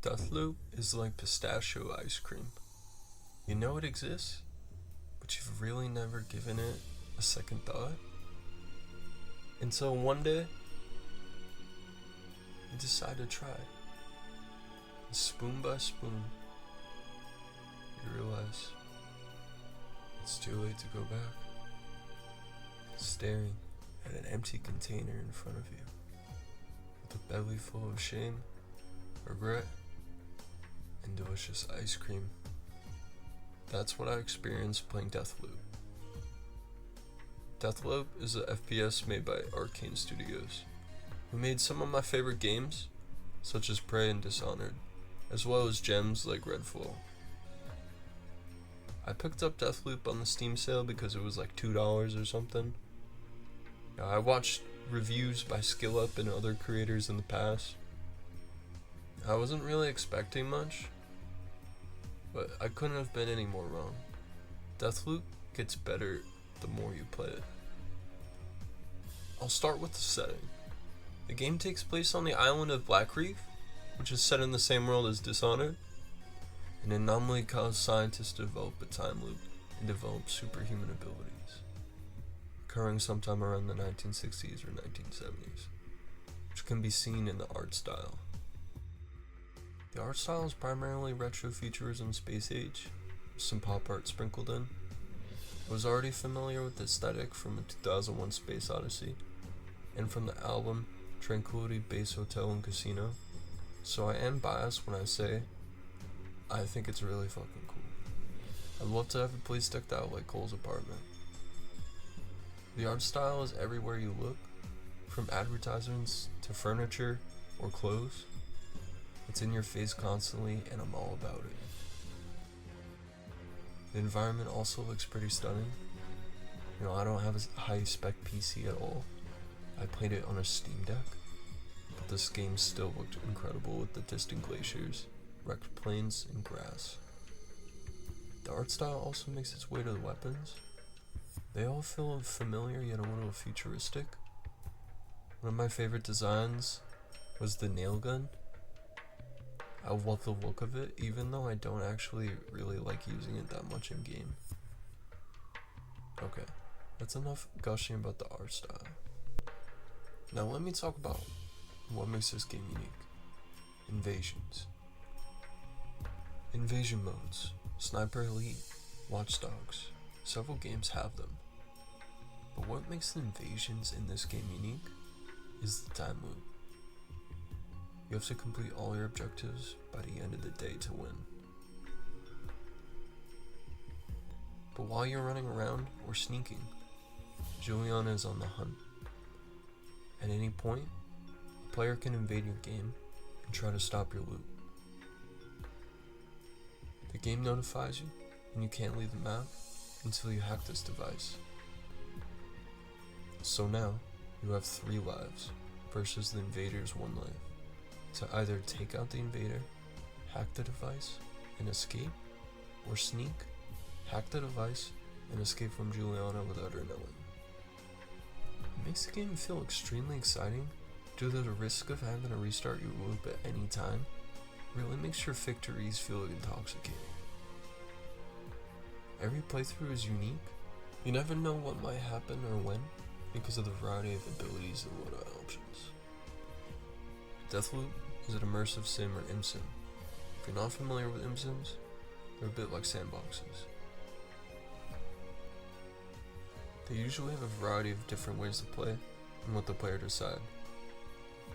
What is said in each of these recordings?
Deathloop is like pistachio ice cream. You know it exists, but you've really never given it a second thought. Until one day, you decide to try. And spoon by spoon, you realize it's too late to go back. Staring at an empty container in front of you, with a belly full of shame, regret, and delicious ice cream. That's what I experienced playing Deathloop. Deathloop is a FPS made by Arcane Studios, who made some of my favorite games, such as Prey and Dishonored, as well as gems like Redfall. I picked up Deathloop on the Steam sale because it was like $2 or something. Now, I watched reviews by SkillUp and other creators in the past. I wasn't really expecting much, but I couldn't have been any more wrong. Deathloop gets better the more you play it. I'll start with the setting. The game takes place on the island of Black Reef, which is set in the same world as Dishonored. An anomaly caused scientists to develop a time loop and develop superhuman abilities, occurring sometime around the 1960s or 1970s, which can be seen in the art style. The art style is primarily retro-futurism space age, with some pop art sprinkled in. I was already familiar with the aesthetic from the 2001 Space Odyssey, and from the album Tranquility Base Hotel and Casino, so I am biased when I say I think it's really fucking cool. I'd love to have a place decked out like Cole's apartment. The art style is everywhere you look, from advertisements to furniture or clothes. It's in your face constantly, and I'm all about it. The environment also looks pretty stunning. I don't have a high spec PC at all. I played it on a Steam Deck, but this game still looked incredible with the distant glaciers, wrecked plains, and grass. The art style also makes its way to the weapons. They all feel familiar yet a little futuristic. One of my favorite designs was the nail gun. I love the look of it, even though I don't actually really like using it that much in game. Okay, that's enough gushing about the art style. Now let me talk about what makes this game unique. Invasions. Invasion modes, Sniper Elite, Watch Dogs. Several games have them. But what makes the invasions in this game unique is the time loop. You have to complete all your objectives by the end of the day to win. But while you're running around or sneaking, Juliana is on the hunt. At any point, a player can invade your game and try to stop your loot. The game notifies you, and you can't leave the map until you hack this device. So now, you have 3 lives versus the invader's 1 life. To either take out the invader, hack the device, and escape, or sneak, hack the device, and escape from Juliana without her knowing. It makes the game feel extremely exciting due to the risk of having to restart your loop at any time. Really makes your victories feel intoxicating. Every playthrough is unique. You never know what might happen or when because of the variety of abilities and loadout options. Deathloop is an immersive sim or ImSim. If you're not familiar with ImSims, they're a bit like sandboxes. They usually have a variety of different ways to play and what the player decide.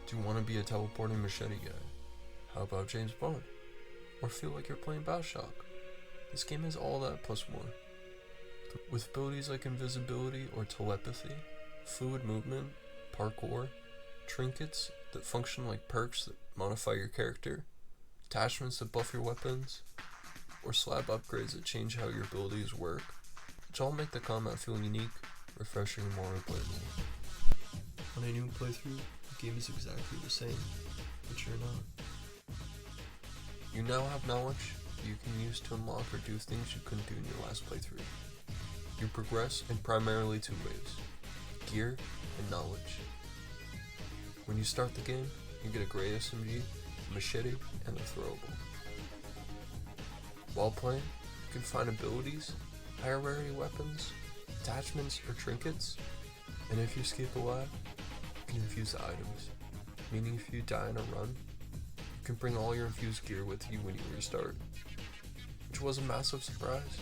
Do you want to be a teleporting machete guy? How about James Bond? Or feel like you're playing Bioshock? This game has all that plus more. With abilities like invisibility or telepathy, fluid movement, parkour, trinkets that function like perks that modify your character, attachments that buff your weapons, or slab upgrades that change how your abilities work, which all make the combat feel unique, refreshing, and more replayable. On a new playthrough, the game is exactly the same, but you're not. You now have knowledge that you can use to unlock or do things you couldn't do in your last playthrough. You progress in primarily 2 ways: gear and knowledge. When you start the game, you get a gray SMG a machete, and a throwable. While playing, you can find abilities, higher rarity weapons, attachments, or trinkets, and if you escape alive, you can infuse the items, meaning if you die in a run, you can bring all your infused gear with you when you restart, which was a massive surprise.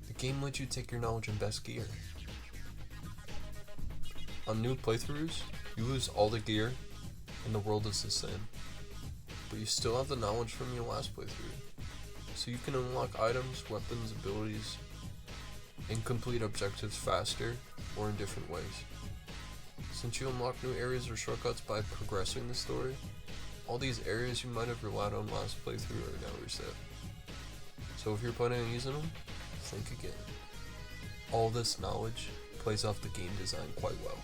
The game lets you take your knowledge and best gear. On new playthroughs, you lose all the gear, and the world is the same, but you still have the knowledge from your last playthrough, so you can unlock items, weapons, abilities, and complete objectives faster or in different ways. Since you unlock new areas or shortcuts by progressing the story, all these areas you might have relied on last playthrough are now reset. So if you're planning on using them, think again. All this knowledge plays off the game design quite well.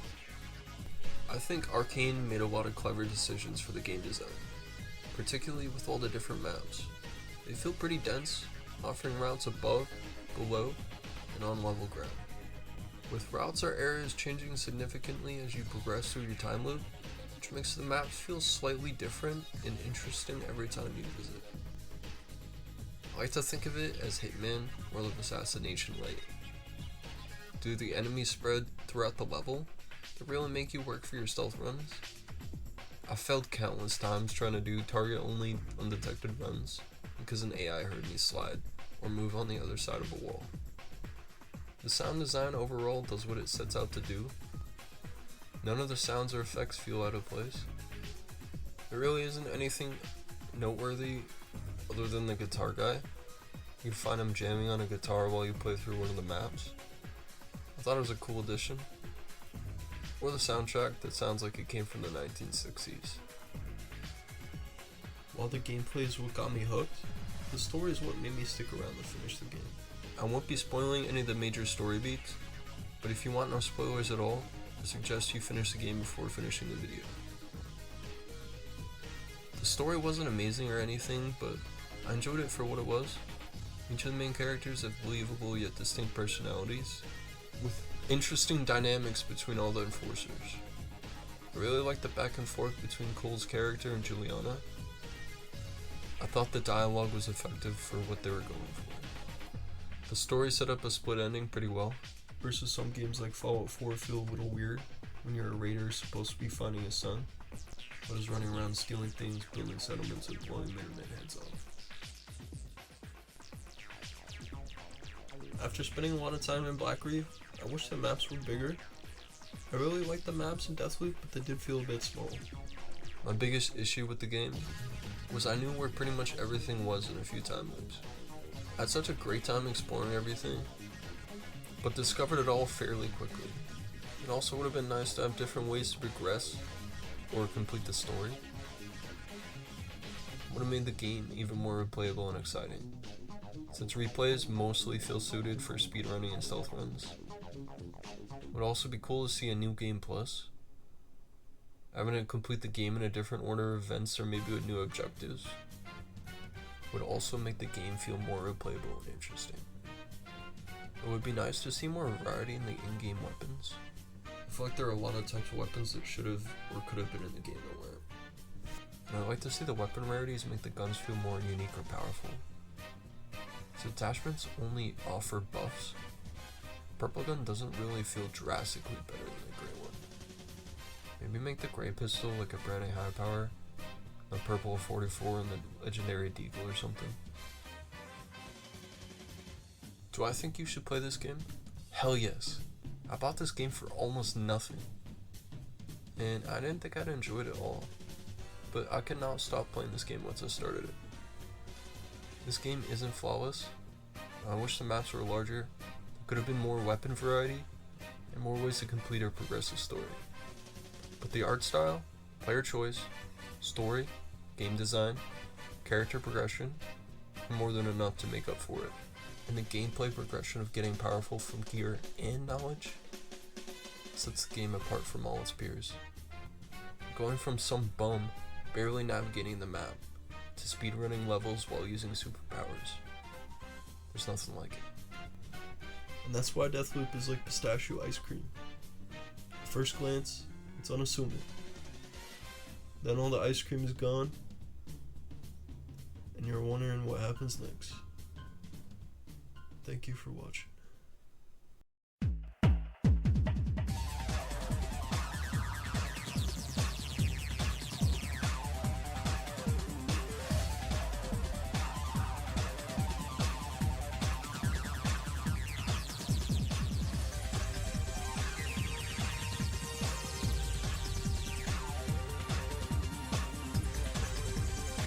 I think Arcane made a lot of clever decisions for the game design, particularly with all the different maps. They feel pretty dense, offering routes above, below, and on level ground. With routes or areas changing significantly as you progress through your time loop, which makes the maps feel slightly different and interesting every time you visit. I like to think of it as Hitman or Assassination Light. Do the enemies spread throughout the level to really make you work for your stealth runs? I failed countless times trying to do target only undetected runs because an AI heard me slide or move on the other side of a wall. The sound design overall does what it sets out to do. None of the sounds or effects feel out of place. There really isn't anything noteworthy other than the guitar guy. You can find him jamming on a guitar while you play through one of the maps. I thought it was a cool addition. Or the soundtrack that sounds like it came from the 1960s. While the gameplay is what got me hooked, the story is what made me stick around to finish the game. I won't be spoiling any of the major story beats, but if you want no spoilers at all, I suggest you finish the game before finishing the video. The story wasn't amazing or anything, but I enjoyed it for what it was. Each of the main characters have believable yet distinct personalities, with interesting dynamics between all the enforcers. I really liked the back and forth between Cole's character and Juliana. I thought the dialogue was effective for what they were going for. The story set up a split ending pretty well, versus some games like Fallout 4 feel a little weird when you're a raider supposed to be finding his son, but is running around stealing things, building settlements, and blowing Minutemen heads off. After spending a lot of time in Black Reef, I wish the maps were bigger. I really liked the maps in Deathloop, but they did feel a bit small. My biggest issue with the game was I knew where pretty much everything was in a few time loops. I had such a great time exploring everything, but discovered it all fairly quickly. It also would have been nice to have different ways to progress or complete the story. Would have made the game even more replayable and exciting, since replays mostly feel suited for speedrunning and stealth runs. Would also be cool to see a new game plus. Having to complete the game in a different order of events or maybe with new objectives would also make the game feel more replayable and interesting. It would be nice to see more variety in the in-game weapons. I feel like there are a lot of types of weapons that should have or could have been in the game that weren't. And I'd like to see the weapon rarities make the guns feel more unique or powerful. So attachments only offer buffs. Purple gun doesn't really feel drastically better than the gray one. Maybe make the gray pistol like a brand new high power, the purple 44 and the legendary deagle or something. Do I think you should play this game? Hell yes. I bought this game for almost nothing, and I didn't think I'd enjoy it at all, but I could not stop playing this game once I started it. This game isn't flawless. I wish the maps were larger. There could have been more weapon variety and more ways to complete or progress the story. But the art style, player choice, story, game design, character progression are more than enough to make up for it. And the gameplay progression of getting powerful from gear and knowledge sets the game apart from all its peers. Going from some bum barely navigating the map to speedrunning levels while using superpowers. There's nothing like it. And that's why Deathloop is like pistachio ice cream. At first glance, it's unassuming. Then all the ice cream is gone. And you're wondering what happens next. Thank you for watching.